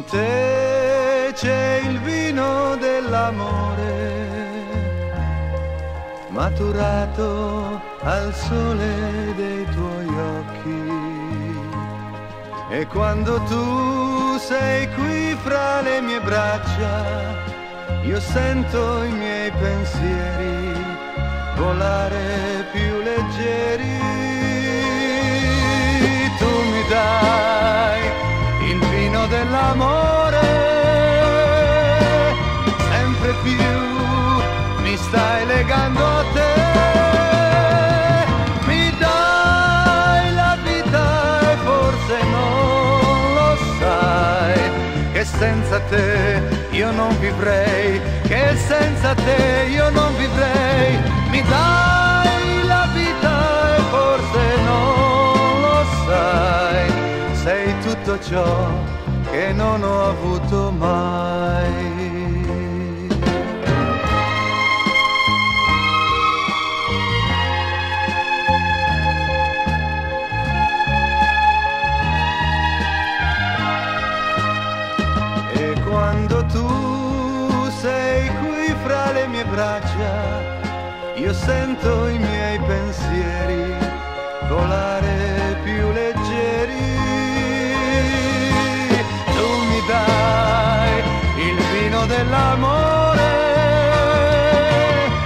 te c'è il vino dell'amore, maturato al sole dei tuoi occhi. E quando tu sei qui fra le mie braccia, io sento i miei pensieri volare più leggeri. Tu mi dai il vino dell'amore, sempre più mi stai legando a te. Mi dai la vita e forse non lo sai, che senza te io non vivrei, che senza te io non vivrei. Mi dai la vita e forse non lo sai, sei tutto ciò che non ho avuto mai. Quando tu sei qui fra le mie braccia, io sento i miei pensieri volare più leggeri. Tu mi dai il vino dell'amore,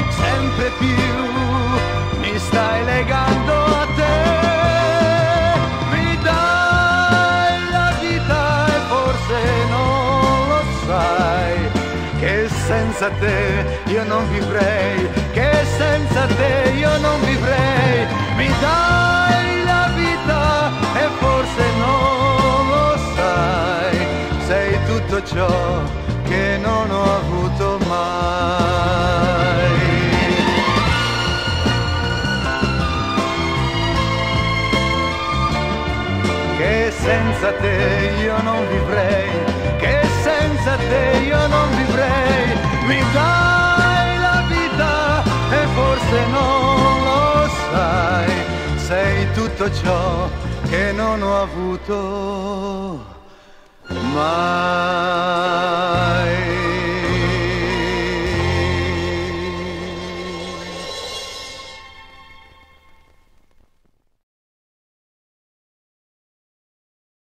sempre più mi stai legando a te. Mi dai la vita e forse non lo sai, che senza te io non vivrei, che senza te io non vivrei. Mi dai la vita e forse non lo sai, sei tutto ciò che non ho avuto mai. Che senza te io non vivrei, che senza te io non vivrei. Mi dai la vita e forse non lo sai, sei tutto ciò che non ho avuto mai.